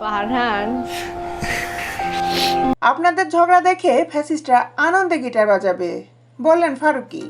ফারহান, আপনাদের ঝগড়া দেখে ফ্যাসিস্টরা আনন্দে গিটার বাজাবে, বললেন ফারুকী।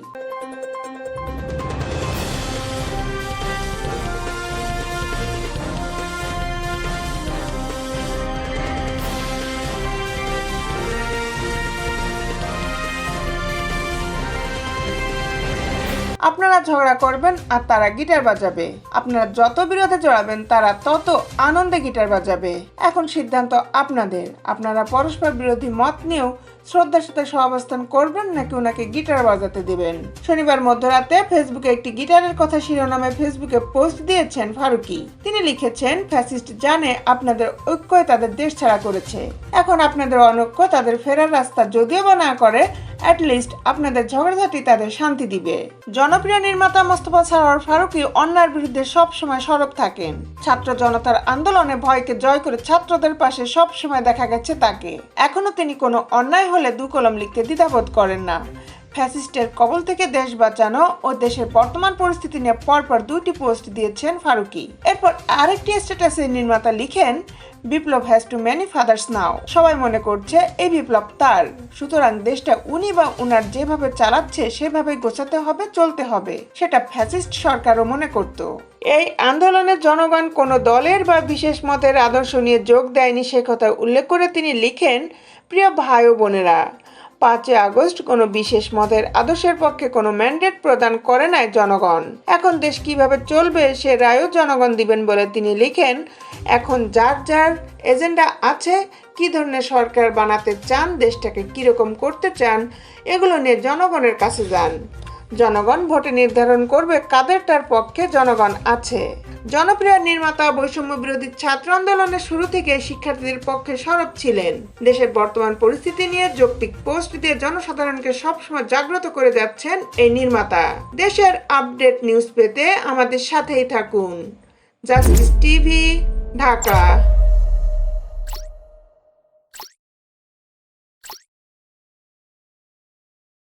আপনারা ঝগড়া করবেন আর তারা গিটার বাজাবে। আপনারা যত বিরোধে জড়াবেন তারা তত আনন্দে গিটার বাজাবে। এখন সিদ্ধান্ত আপনাদের। আপনারা পরস্পর বিরোধী মত নিয়েও শ্রদ্ধার সাথে সহাবস্থান করবেন নাকি ওনাকে গিটার বাজাতে দিবেন। শনিবার মধ্যরাতে ফেসবুকে একটি গিটারের কথা শিরোনামে ফেসবুকে পোস্ট দিয়েছেন ফারুকী। তিনি লিখেছেন, ফ্যাসিস্ট জানে আপনাদের ঐক্যই তাদের দেশ ছাড়া করেছে। এখন আপনাদের অনৈক্য তাদের ফেরার রাস্তা যদিও বা না করে, অ্যাটলিস্ট আপনাদের ঝগড়াঝাটি তাদের শান্তি দিবে। জনপ্রিয় নির্মাতা মোস্তফা সরোয়ার ফারুকী অন্যায়ের বিরুদ্ধে সবসময় সরব থাকেন। ছাত্র জনতার আন্দোলনে ভয়কে জয় করে ছাত্রদের পাশে সবসময় দেখা গেছে তাকে। এখনো তিনি কোনো অন্যায় হলে দু কলম লিখতে দ্বিধাবোধ করেন না। ফ্যাসিস্টের কবল থেকে দেশ বাঁচানো ও দেশের বর্তমান পরিস্থিতি নিয়ে পরপর 2টি পোস্ট দিয়েছেন ফারুকী। এরপর আরেকটি স্ট্যাটাসে নির্মাতা লিখেন, বিপ্লব হ্যাজ টু মেনি ফাদার্স নাও। সবাই মনে করছে এই বিপ্লব তার, সুতরাং দেশটা উনি বা উনার যেভাবে চালাচ্ছে সেভাবেই গোছাতে হবে, চলতে হবে। সেটা ফ্যাসিস্ট সরকারও মনে করত। এই আন্দোলনে জনগণ কোনো দলের বা বিশেষ মতের আদর্শ নিয়ে যোগ দেয়নি সে কথা উল্লেখ করে তিনি লিখেন, প্রিয় ভাই ও বোনেরা, 5 আগস্ট কোনো বিশেষ মতের আদর্শের পক্ষে কোনো ম্যান্ডেট প্রদান করে নাই জনগণ। এখন দেশ কিভাবে চলবে সে রায়ও জনগণ দিবেন বলে তিনি লিখেন, এখন যার যার এজেন্ডা আছে, কি ধরনের সরকার বানাতে চান, দেশটাকে কিরকম করতে চান, এগুলো নিয়ে জনগণের কাছে যান। জনগণ ভোটে নির্ধারণ করবে কাদেরটার পক্ষে জনগণ আছে। জনপ্রিয় নির্মাতা বৈষম্য বিরোধী ছাত্র আন্দোলনের শুরু থেকে শিক্ষার্থীদের পক্ষে সরব ছিলেন। দেশের বর্তমান পরিস্থিতি নিয়ে যৌক্তিক পোস্ট দিয়ে জনসাধারণকে সবসময় জাগ্রত করে যাচ্ছেন এই নির্মাতা। দেশের আপডেট নিউজ পেতে আমাদের সাথেই থাকুন। Justice TV, Dhaka.